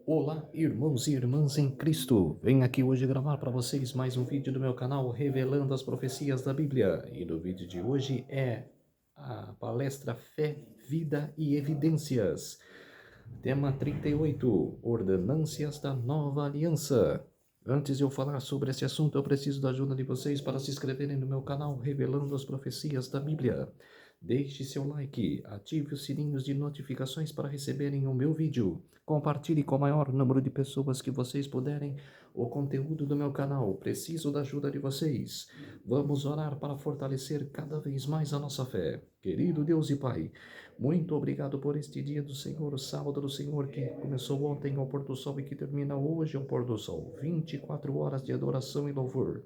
Olá, irmãos e irmãs em Cristo. Venho aqui hoje gravar para vocês mais um vídeo do meu canal revelando as profecias da Bíblia. E no vídeo de hoje é a palestra Fé, Vida e Evidências. Tema 38, Ordenâncias da Nova Aliança. Antes de eu falar sobre esse assunto, eu preciso da ajuda de vocês para se inscreverem no meu canal revelando as profecias da Bíblia. Deixe seu like, ative os sininhos de notificações para receberem o meu vídeo. Compartilhe com o maior número de pessoas que vocês puderem o conteúdo do meu canal. Preciso da ajuda de vocês. Vamos orar para fortalecer cada vez mais a nossa fé. Querido Deus e Pai, muito obrigado por este dia do Senhor, o sábado do Senhor, que começou ontem ao pôr do sol e que termina hoje ao pôr do sol. 24 horas de adoração e louvor.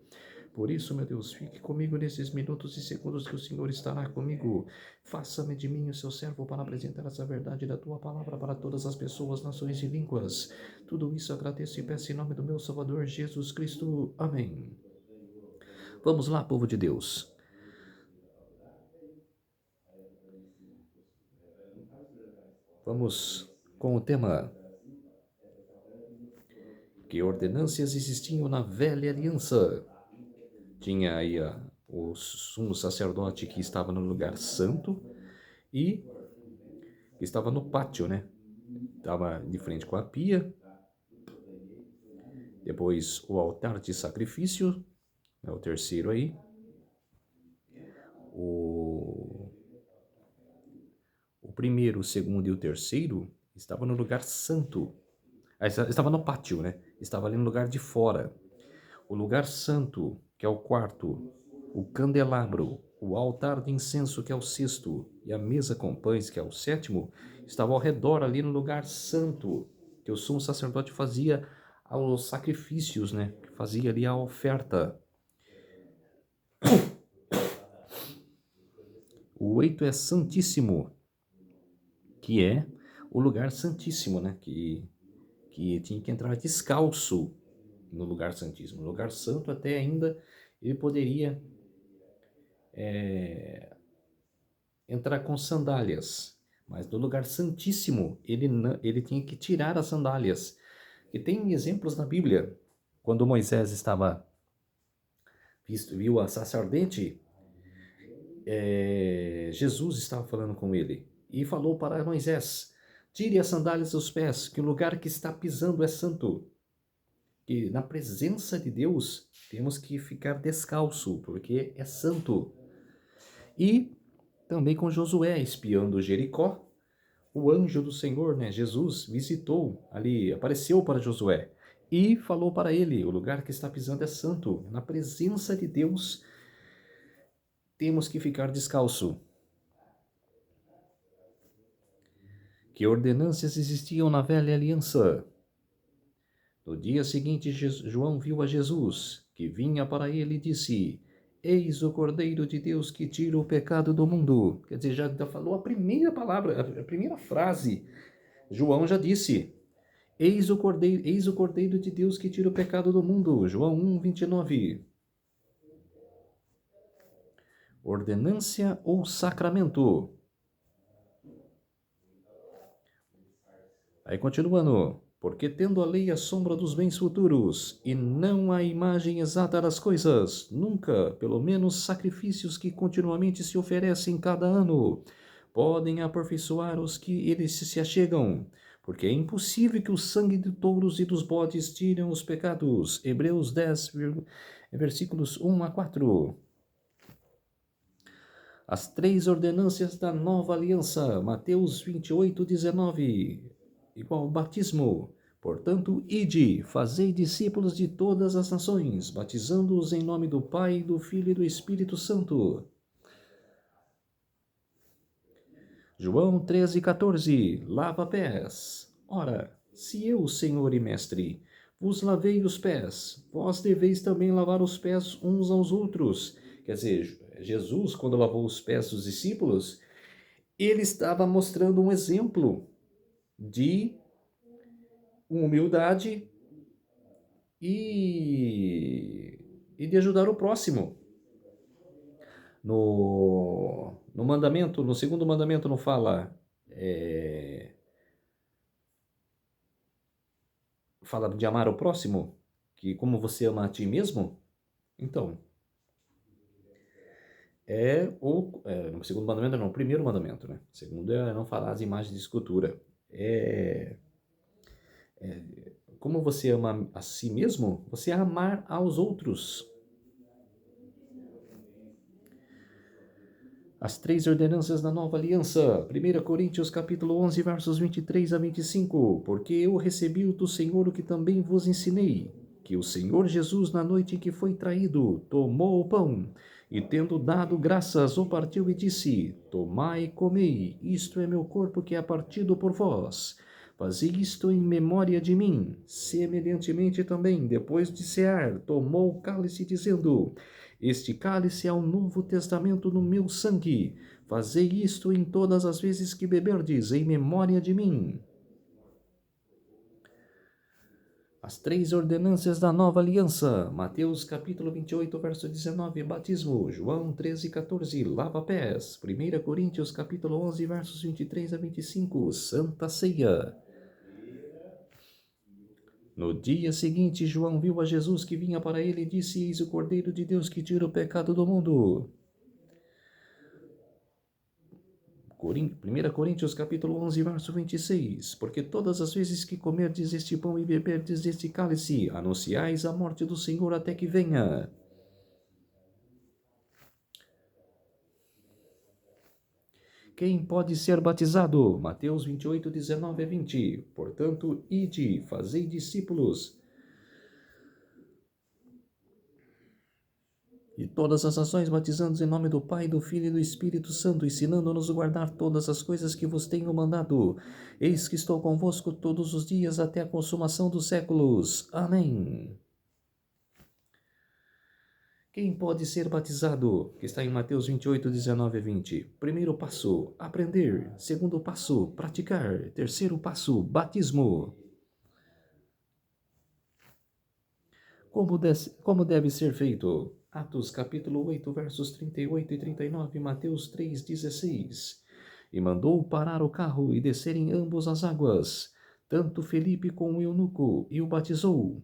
Por isso, meu Deus, fique comigo nesses minutos e segundos que o Senhor estará comigo. Faça-me de mim o seu servo para apresentar essa verdade da tua palavra para todas as pessoas, nações e línguas. Tudo isso agradeço e peço em nome do meu Salvador Jesus Cristo. Amém. Vamos lá, povo de Deus. Vamos com o tema: que ordenâncias existiam na velha aliança. Tinha aí o sumo sacerdote que estava no lugar santo e que estava no pátio, né? Estava de frente com a pia. Depois o altar de sacrifício, é o terceiro aí. O primeiro, o segundo e o terceiro estavam no lugar santo. Estava no pátio, né? Estava ali no lugar de fora. O lugar santo, que é o quarto, o candelabro, o altar de incenso, que é o sexto, e a mesa com pães, que é o sétimo, estava ao redor ali no lugar santo, que o sumo sacerdote fazia aos sacrifícios, né? Fazia ali a oferta. O oito é santíssimo, que é o lugar santíssimo, né? Que tinha que entrar descalço no lugar santíssimo. No lugar santo até ainda ele poderia entrar com sandálias, mas no lugar santíssimo ele tinha que tirar as sandálias. E tem exemplos na Bíblia, quando Moisés viu a sacerdente, Jesus estava falando com ele e falou para Moisés: tire as sandálias dos pés, que o lugar que está pisando é santo. E na presença de Deus temos que ficar descalço, porque é santo. E também com Josué espiando Jericó, o anjo do Senhor, né, Jesus, visitou ali, apareceu para Josué e falou para ele: o lugar que está pisando é santo. Na presença de Deus temos que ficar descalço. Que ordenâncias existiam na velha aliança? No dia seguinte, João viu a Jesus, que vinha para ele e disse: eis o Cordeiro de Deus que tira o pecado do mundo. Quer dizer, já falou a primeira palavra, a primeira frase. João já disse: eis o Cordeiro de Deus que tira o pecado do mundo. João 1:29. Ordenância ou sacramento? Aí continuando. Porque tendo a lei a sombra dos bens futuros, e não a imagem exata das coisas, nunca, pelo menos sacrifícios que continuamente se oferecem cada ano, podem aperfeiçoar os que eles se achegam, porque é impossível que o sangue de touros e dos bodes tirem os pecados. Hebreus 10, versículos 1 a 4. As três ordenâncias da nova aliança, Mateus 28:19, igual ao batismo. Portanto, ide, fazei discípulos de todas as nações, batizando-os em nome do Pai, do Filho e do Espírito Santo. João 13:14, lava pés. Ora, se eu, Senhor e Mestre, vos lavei os pés, vós deveis também lavar os pés uns aos outros. Quer dizer, Jesus, quando lavou os pés dos discípulos, ele estava mostrando um exemplo de humildade e de ajudar o próximo. No mandamento, no segundo mandamento não fala fala de amar o próximo, que como você ama a ti mesmo, então, no segundo mandamento não, o primeiro mandamento, né? O segundo é não falar as imagens de escultura. Como você ama a si mesmo, você amar aos outros. As 3 ordenanças da nova aliança. 1 Coríntios capítulo 11, versos 23 a 25. Porque eu recebi do Senhor o que também vos ensinei, que o Senhor Jesus, na noite em que foi traído, tomou o pão, e tendo dado graças, o partiu e disse: Tomai e comei, isto é meu corpo que é partido por vós. Fazei isto em memória de mim. Semelhantemente também, depois de cear, tomou o cálice, dizendo: Este cálice é o novo testamento no meu sangue. Fazei isto em todas as vezes que beberdes, em memória de mim. As 3 ordenanças da nova aliança. Mateus capítulo 28, verso 19, batismo. João 13, 14, lava-pés. 1 Coríntios capítulo 11, versos 23 a 25, Santa Ceia. No dia seguinte, João viu a Jesus que vinha para ele e disse: Eis o Cordeiro de Deus que tira o pecado do mundo. 1 Coríntios capítulo 11, verso 26. Porque todas as vezes que comerdes este pão e beberdes este cálice, anunciais a morte do Senhor até que venha. Quem pode ser batizado? Mateus 28, 19 a 20. Portanto, ide, fazei discípulos e todas as nações, batizando-os em nome do Pai, do Filho e do Espírito Santo, ensinando-nos a guardar todas as coisas que vos tenho mandado. Eis que estou convosco todos os dias até a consumação dos séculos. Amém. Quem pode ser batizado? Que está em Mateus 28, 19 a 20. Primeiro passo, aprender. Segundo passo, praticar. Terceiro passo, batismo. Como deve ser feito? Atos capítulo 8, versos 38 e 39, Mateus 3, 16. E mandou parar o carro e descerem ambos as águas, tanto Felipe como o eunuco, e o batizou.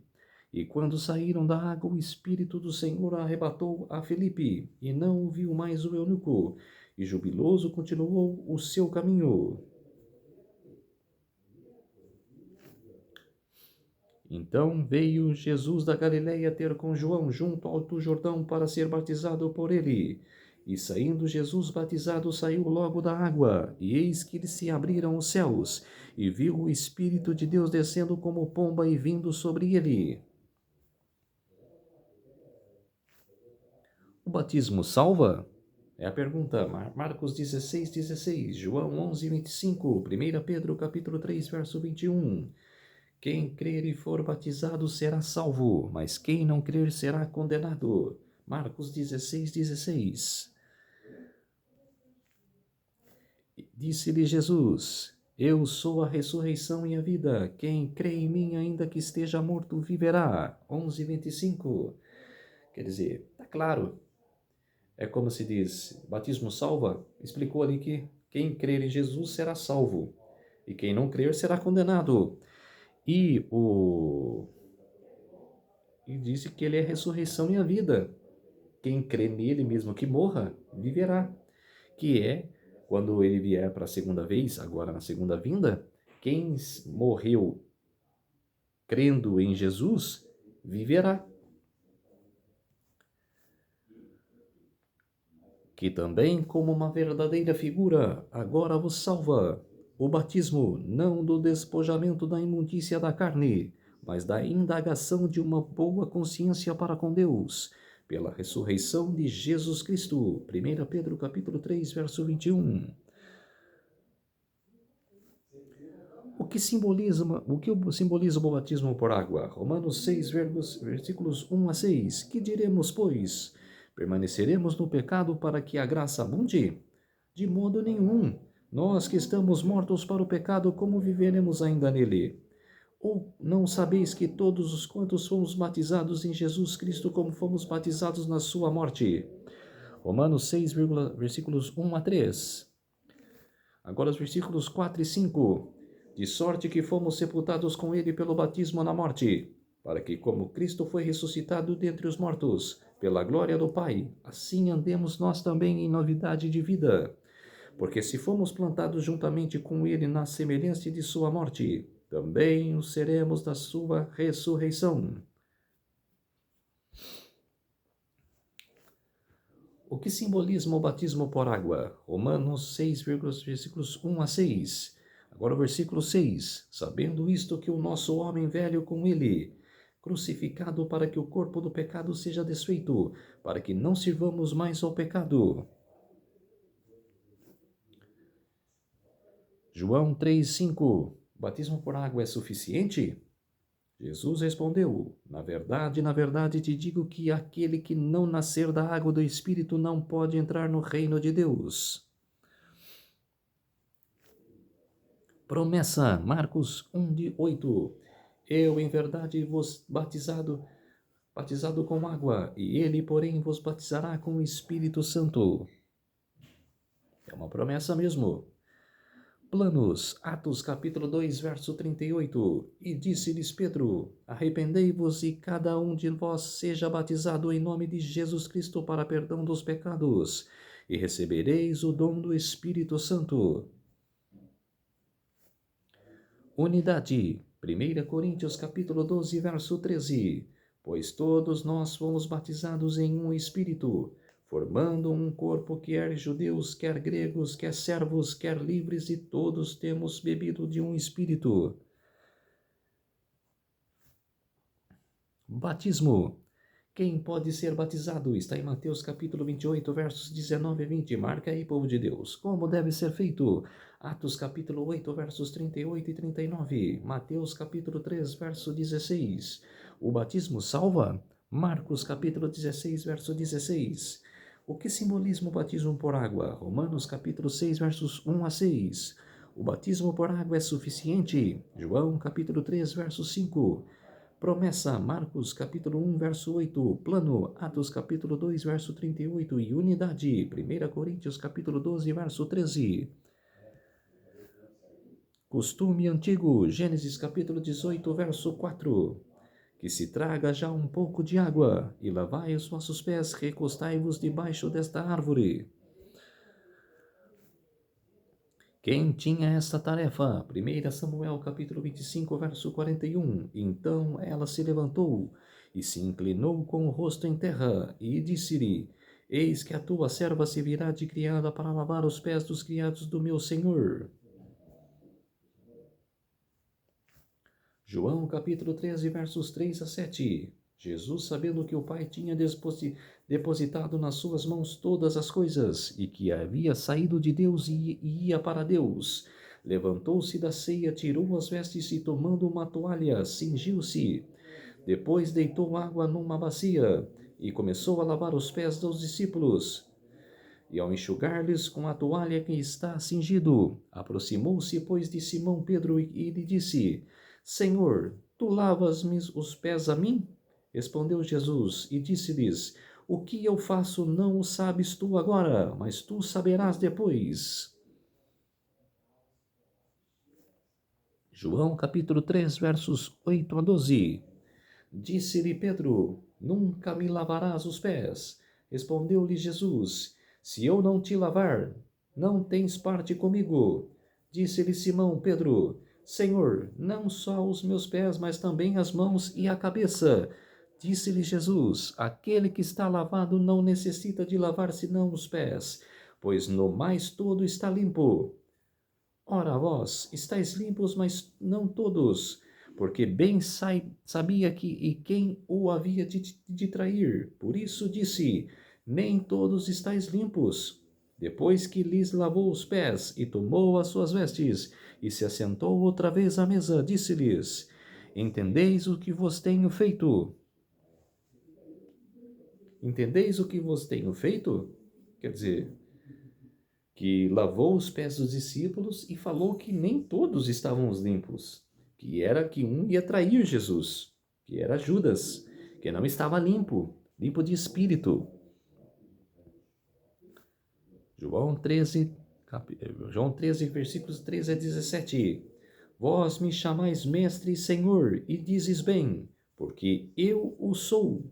E quando saíram da água, o Espírito do Senhor arrebatou a Felipe, e não viu mais o eunuco, e jubiloso continuou o seu caminho. Então veio Jesus da Galileia ter com João junto ao Alto Jordão para ser batizado por ele. E saindo Jesus batizado, saiu logo da água, e eis que lhe se abriram os céus, e viu o Espírito de Deus descendo como pomba e vindo sobre ele. O batismo salva? É a pergunta. Marcos 16, 16, João 11, 25, 1 Pedro capítulo 3, verso 21. Quem crer e for batizado será salvo, mas quem não crer será condenado. Marcos 16, 16. Disse-lhe Jesus: Eu sou a ressurreição e a vida. Quem crê em mim, ainda que esteja morto, viverá. 11, 25. Quer dizer, está claro. É como se diz, batismo salva. Explicou ali que quem crer em Jesus será salvo. E quem não crer será condenado. E disse que ele é a ressurreição e a vida. Quem crê nele, mesmo que morra, viverá. Que é, quando ele vier para a segunda vez, agora na segunda vinda, quem morreu crendo em Jesus, viverá. Que também, como uma verdadeira figura, agora vos salva. O batismo, não do despojamento da imundícia da carne, mas da indagação de uma boa consciência para com Deus, pela ressurreição de Jesus Cristo. 1 Pedro capítulo 3, verso 21. O que simboliza o batismo por água? Romanos 6, versículos 1 a 6. Que diremos, pois? Permaneceremos no pecado para que a graça abunde? De modo nenhum. Nós que estamos mortos para o pecado, como viveremos ainda nele? Ou não sabeis que todos os quantos fomos batizados em Jesus Cristo, como fomos batizados na sua morte? Romanos 6, versículos 1 a 3. Agora os versículos 4 e 5. de sorte que fomos sepultados com ele pelo batismo na morte, para que, como Cristo foi ressuscitado dentre os mortos, pela glória do Pai, assim andemos nós também em novidade de vida. Porque se fomos plantados juntamente com ele na semelhança de sua morte, também o seremos da sua ressurreição. O que simboliza o batismo por água? Romanos 6, versículos 1 a 6. Agora o versículo 6. Sabendo isto que o nosso homem velho com ele, crucificado para que o corpo do pecado seja desfeito, para que não sirvamos mais ao pecado. João 3, 5. Batismo por água é suficiente? Jesus respondeu: na verdade te digo que aquele que não nascer da água do Espírito não pode entrar no reino de Deus. Promessa, Marcos 1, de 8. Eu, em verdade, vos batizado com água, e ele, porém, vos batizará com o Espírito Santo. É uma promessa mesmo. Planos, Atos capítulo 2, verso 38. E disse-lhes Pedro: arrependei-vos e cada um de vós seja batizado em nome de Jesus Cristo para perdão dos pecados, e recebereis o dom do Espírito Santo. Unidade, 1 Coríntios capítulo 12, verso 13. Pois todos nós fomos batizados em um Espírito, formando um corpo, quer judeus, quer gregos, quer servos, quer livres, e todos temos bebido de um Espírito. Batismo. Quem pode ser batizado? Está em Mateus capítulo 28, versos 19 a 20. Marca aí, povo de Deus. Como deve ser feito? Atos capítulo 8, versos 38 e 39. Mateus capítulo 3, verso 16. O batismo salva? Marcos capítulo 16, verso 16. O que simboliza o batismo por água? Romanos capítulo 6, versos 1 a 6. O batismo por água é suficiente? João capítulo 3, verso 5. Promessa, Marcos capítulo 1, verso 8. Plano, Atos capítulo 2, verso 38. E unidade, 1 Coríntios capítulo 12, verso 13. Costume antigo, Gênesis capítulo 18, verso 4. Que se traga já um pouco de água, e lavai os vossos pés, recostai-vos debaixo desta árvore. Quem tinha esta tarefa? 1 Samuel capítulo 25, verso 41. Então ela se levantou e se inclinou com o rosto em terra e disse-lhe: eis que a tua serva se virá de criada para lavar os pés dos criados do meu senhor. João capítulo 13, versos 3 a 7. Jesus, sabendo que o Pai tinha depositado nas suas mãos todas as coisas, e que havia saído de Deus e ia para Deus, levantou-se da ceia, tirou as vestes e, tomando uma toalha, cingiu-se. Depois deitou água numa bacia e começou a lavar os pés dos discípulos. E ao enxugar-lhes com a toalha que está cingido, aproximou-se, pois, de Simão Pedro e lhe disse: Senhor, tu lavas-me os pés a mim? Respondeu Jesus e disse-lhes: o que eu faço não o sabes tu agora, mas tu saberás depois. João capítulo 3, versos 8 a 12. Disse-lhe Pedro: nunca me lavarás os pés. Respondeu-lhe Jesus: se eu não te lavar, não tens parte comigo. Disse-lhe Simão Pedro: Senhor, não só os meus pés, mas também as mãos e a cabeça. Disse-lhe Jesus: aquele que está lavado não necessita de lavar senão os pés, pois no mais todo está limpo. Ora, vós estáis limpos, mas não todos, porque bem sabia que e quem o havia de trair. Por isso disse: nem todos estáis limpos. Depois que lhes lavou os pés e tomou as suas vestes e se assentou outra vez à mesa, disse-lhes: entendeis o que vos tenho feito? Entendeis o que vos tenho feito? Quer dizer, que lavou os pés dos discípulos e falou que nem todos estavam limpos, que era que um ia trair Jesus, que era Judas, que não estava limpo, limpo de espírito. João 13, versículos 13 a 17. Vós me chamais mestre e senhor, e dizes bem, porque eu o sou.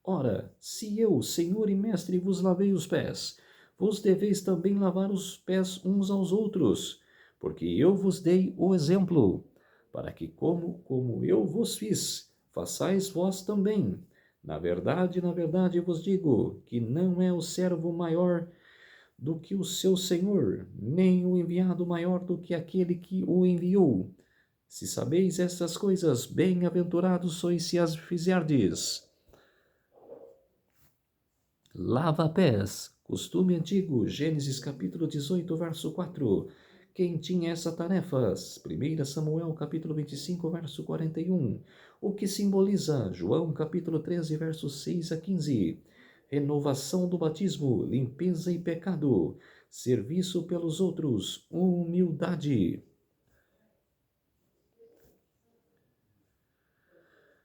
Ora, se eu, senhor e mestre, vos lavei os pés, vos deveis também lavar os pés uns aos outros, porque eu vos dei o exemplo, para que como eu vos fiz, façais vós também. Na verdade vos digo, que não é o servo maior do que o seu senhor, nem o enviado maior do que aquele que o enviou. Se sabeis estas coisas, bem-aventurados sois se as fizerdes. Lava-pés, costume antigo, Gênesis capítulo 18, verso 4. Quem tinha essa tarefa? 1 Samuel capítulo 25, verso 41. O que simboliza? João capítulo 13, versos 6 a 15. Renovação do batismo, limpeza e pecado, serviço pelos outros, humildade.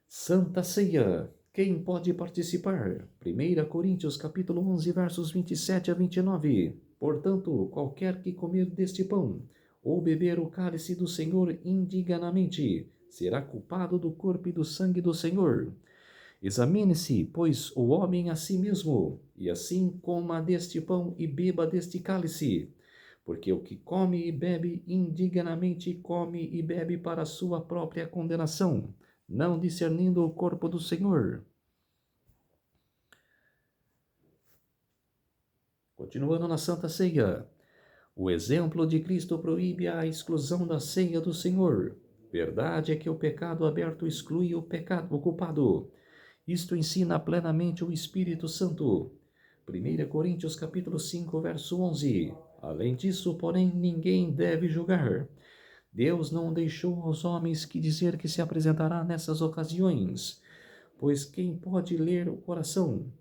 Santa Ceia. Quem pode participar? 1 Coríntios capítulo 11, versos 27 a 29. Portanto, qualquer que comer deste pão, ou beber o cálice do Senhor indignamente, será culpado do corpo e do sangue do Senhor. Examine-se, pois, o homem a si mesmo, e assim coma deste pão e beba deste cálice. Porque o que come e bebe indignamente come e bebe para a sua própria condenação, não discernindo o corpo do Senhor. Continuando na Santa Ceia, o exemplo de Cristo proíbe a exclusão da ceia do Senhor. Verdade é que o pecado aberto exclui o culpado. Isto ensina plenamente o Espírito Santo. 1 Coríntios capítulo 5, verso 11. Além disso, porém, ninguém deve julgar. Deus não deixou aos homens que dizer que se apresentará nessas ocasiões, pois quem pode ler o coração?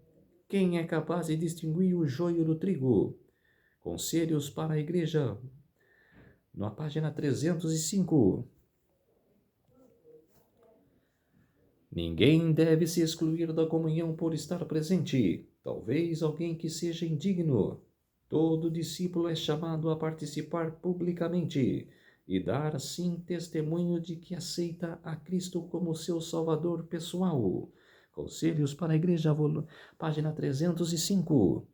Quem é capaz de distinguir o joio do trigo? Conselhos para a Igreja, na página 305. Ninguém deve se excluir da comunhão por estar presente, talvez alguém que seja indigno. Todo discípulo é chamado a participar publicamente e dar assim testemunho de que aceita a Cristo como seu Salvador pessoal. Conselhos para a Igreja, página 305.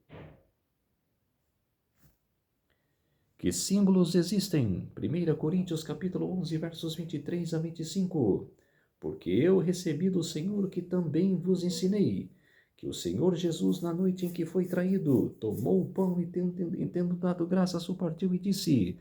Que símbolos existem? 1 Coríntios capítulo 11, versos 23 a 25. Porque eu recebi do Senhor que também vos ensinei, que o Senhor Jesus, na noite em que foi traído, tomou o pão e, tendo dado graças, o partiu e disse: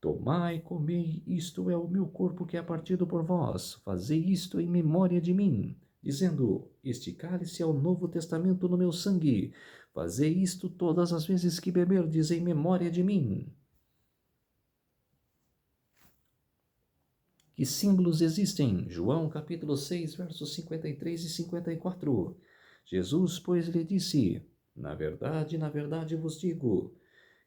Tomai, comei, isto é o meu corpo que é partido por vós. Fazei isto em memória de mim. Dizendo: Este cálice é o novo testamento no meu sangue. Fazei isto todas as vezes que beberdes em memória de mim. Que símbolos existem? João capítulo 6, versos 53 e 54. Jesus, pois, lhe disse: na verdade vos digo,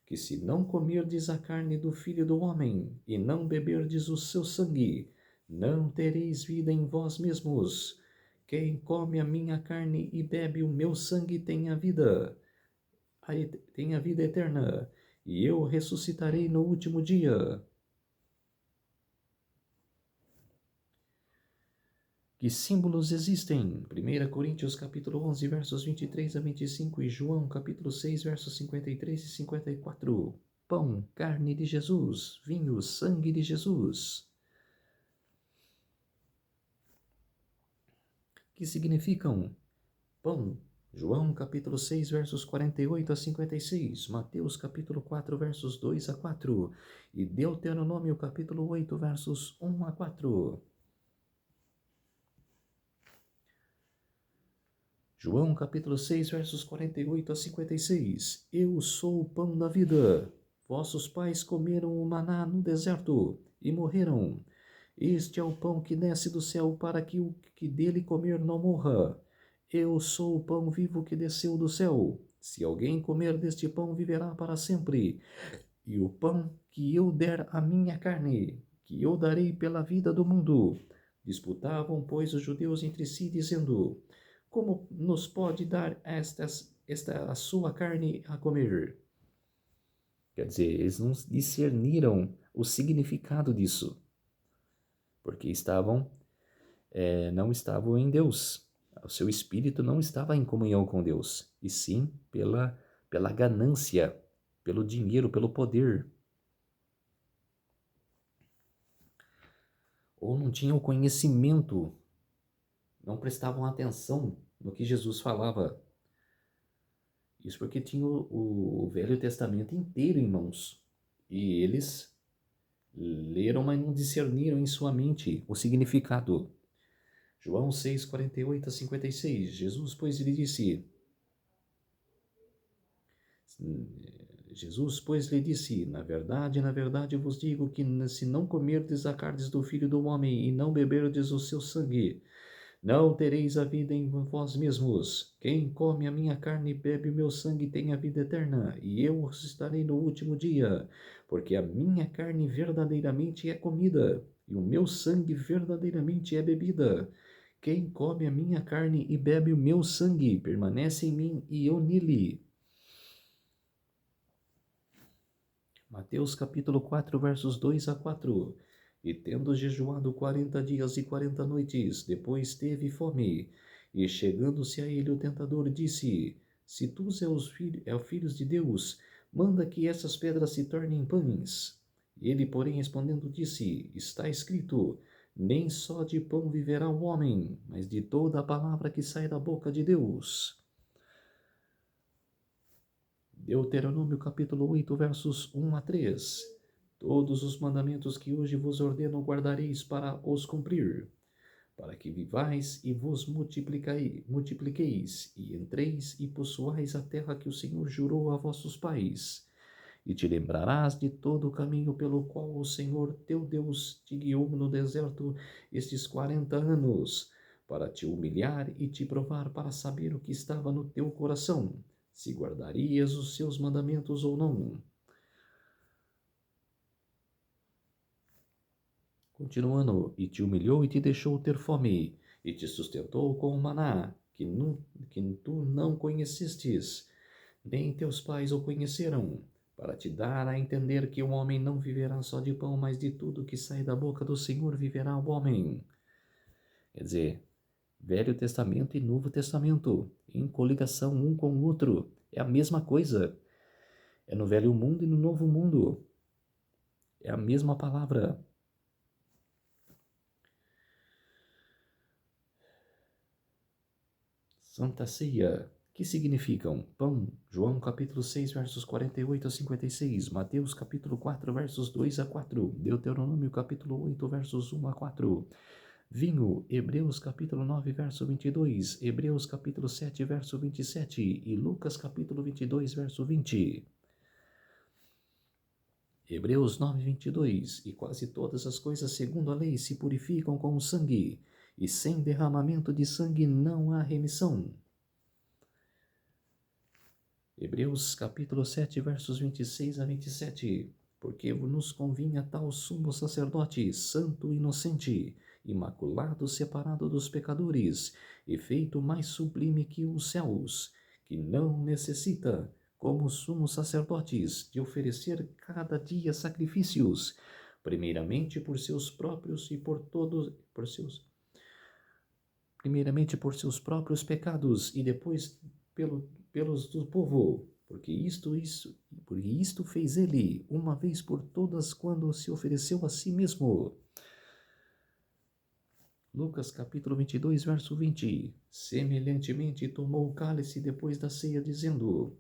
que se não comerdes a carne do Filho do Homem, e não beberdes o seu sangue, não tereis vida em vós mesmos. Quem come a minha carne e bebe o meu sangue tem a vida eterna, e eu ressuscitarei no último dia. Que símbolos existem? 1 Coríntios capítulo 11, versos 23 a 25 e João capítulo 6, versos 53 e 54. Pão, carne de Jesus, vinho, sangue de Jesus. Que significam? Pão, João capítulo 6, versos 48 a 56, Mateus capítulo 4, versos 2 a 4 e Deuteronômio capítulo 8, versos 1 a 4. João capítulo 6, versos 48 a 56. Eu sou o pão da vida. Vossos pais comeram o maná no deserto e morreram. Este é o pão que desce do céu para que o que dele comer não morra. Eu sou o pão vivo que desceu do céu. Se alguém comer deste pão, viverá para sempre. E o pão que eu der à minha carne, que eu darei pela vida do mundo. Disputavam, pois, os judeus entre si, dizendo: como nos pode dar esta a sua carne a comer? Quer dizer, eles não discerniram o significado disso. porque não estavam em Deus. O seu espírito não estava em comunhão com Deus, e sim pela ganância, pelo dinheiro, pelo poder. Ou não tinham conhecimento, não prestavam atenção no que Jesus falava. Isso porque tinha o Velho Testamento inteiro em mãos. E eles leram, mas não discerniram em sua mente o significado. João 6, 48 a 56. Jesus, pois, lhe disse... Jesus, pois, lhe disse, na verdade vos digo que se não comerdes a carne do Filho do Homem e não beberdes o seu sangue, não tereis a vida em vós mesmos. Quem come a minha carne e bebe o meu sangue tem a vida eterna, e eu ressuscitarei no último dia, porque a minha carne verdadeiramente é comida, e o meu sangue verdadeiramente é bebida. Quem come a minha carne e bebe o meu sangue permanece em mim e eu nele. Mateus capítulo 4, versos 2 a 4. E tendo jejuado 40 dias e 40 noites, depois teve fome. E chegando-se a ele o tentador disse, se tu és filhos de Deus, manda que essas pedras se tornem pães. Ele, porém, respondendo disse, está escrito, nem só de pão viverá o homem, mas de toda a palavra que sai da boca de Deus. Deuteronômio capítulo 8, versos 1 a 3. Todos os mandamentos que hoje vos ordeno guardareis para os cumprir, para que vivais e vos multipliqueis, e entreis e possuais a terra que o Senhor jurou a vossos pais. E te lembrarás de todo o caminho pelo qual o Senhor teu Deus te guiou no deserto estes 40 anos, para te humilhar e te provar para saber o que estava no teu coração, se guardarias os seus mandamentos ou não. Continuando, e te humilhou e te deixou ter fome, e te sustentou com o maná, que tu não conhecestes, nem teus pais o conheceram, para te dar a entender que o homem não viverá só de pão, mas de tudo que sai da boca do Senhor viverá o homem. Quer dizer, Velho Testamento e Novo Testamento, em coligação um com o outro, é a mesma coisa. É no Velho Mundo e no Novo Mundo. É a mesma palavra. Santa Ceia, que significam pão, João capítulo 6, versos 48 a 56, Mateus capítulo 4, versos 2 a 4, Deuteronômio capítulo 8, versos 1 a 4, vinho, Hebreus capítulo 9, verso 22, Hebreus capítulo 7, verso 27 e Lucas capítulo 22, verso 20. Hebreus 9, 22, e quase todas as coisas segundo a lei se purificam com o sangue, e sem derramamento de sangue não há remissão. Hebreus capítulo 7, versos 26 a 27. Porque nos convinha tal sumo sacerdote, santo e inocente, imaculado, separado dos pecadores, e feito mais sublime que os céus, que não necessita, como sumos sacerdotes, de oferecer cada dia sacrifícios, primeiramente por seus próprios e primeiramente por seus próprios pecados e depois pelos do povo, porque isto fez ele uma vez por todas quando se ofereceu a si mesmo. Lucas capítulo 22, verso 20. Semelhantemente tomou o cálice depois da ceia, dizendo,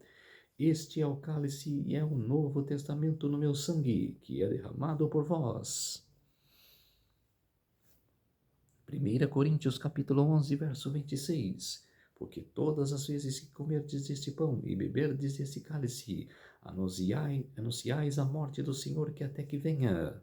este é o cálice e é o novo testamento no meu sangue, que é derramado por vós. 1 Coríntios capítulo 11, verso 26. Porque todas as vezes que comerdes deste pão e beberdes deste cálice, anunciais a morte do Senhor que até que venha.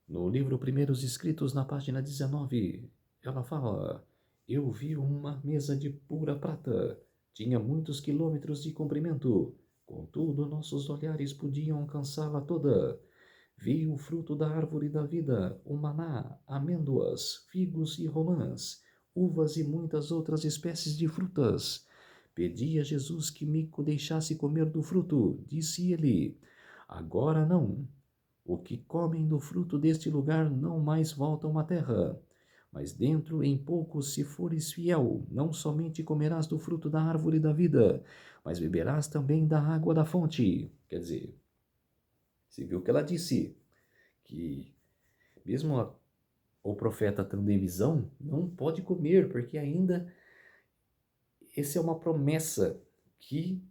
No livro Primeiros Escritos, na página 19, ela fala, eu vi uma mesa de pura prata, tinha muitos quilômetros de comprimento, contudo nossos olhares podiam alcançá-la toda. Vi o fruto da árvore da vida, o maná, amêndoas, figos e romãs, uvas e muitas outras espécies de frutas. Pedi a Jesus que me deixasse comer do fruto. Disse ele, agora não, O que comem do fruto deste lugar não mais voltam à terra. Mas dentro em pouco, se fores fiel, não somente comerás do fruto da árvore da vida, mas beberás também da água da fonte. Quer dizer, você viu que ela disse que mesmo o profeta tendo em visão, não pode comer, porque ainda essa é uma promessa que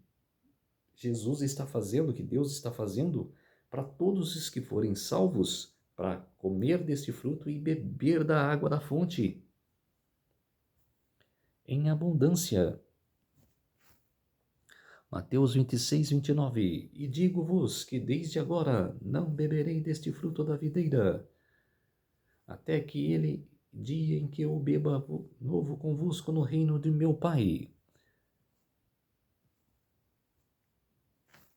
Jesus está fazendo, que Deus está fazendo para todos os que forem salvos, para comer deste fruto e beber da água da fonte em abundância. Mateus 26, 29. E digo-vos que desde agora não beberei deste fruto da videira, até que ele dia em que eu beba novo convosco no reino de meu Pai.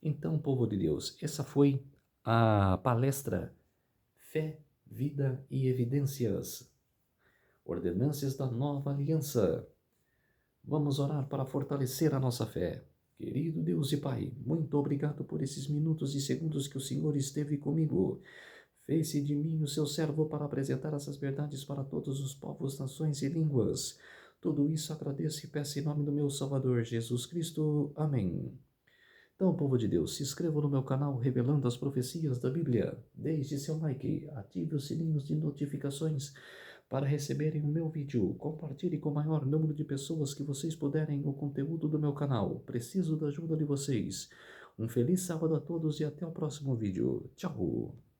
Então, povo de Deus, essa foi a palestra Fé, Vida e Evidências, Ordenâncias da Nova Aliança. Vamos orar para fortalecer a nossa fé. Querido Deus e Pai, muito obrigado por esses minutos e segundos que o Senhor esteve comigo. Fez-se de mim o seu servo para apresentar essas verdades para todos os povos, nações e línguas. Tudo isso agradeço e peço em nome do meu Salvador Jesus Cristo. Amém. Então, povo de Deus, se inscreva no meu canal Revelando as Profecias da Bíblia. Deixe seu like, ative os sininhos de notificações para receberem o meu vídeo. Compartilhe com o maior número de pessoas que vocês puderem o conteúdo do meu canal. Preciso da ajuda de vocês. Um feliz sábado a todos e até o próximo vídeo. Tchau!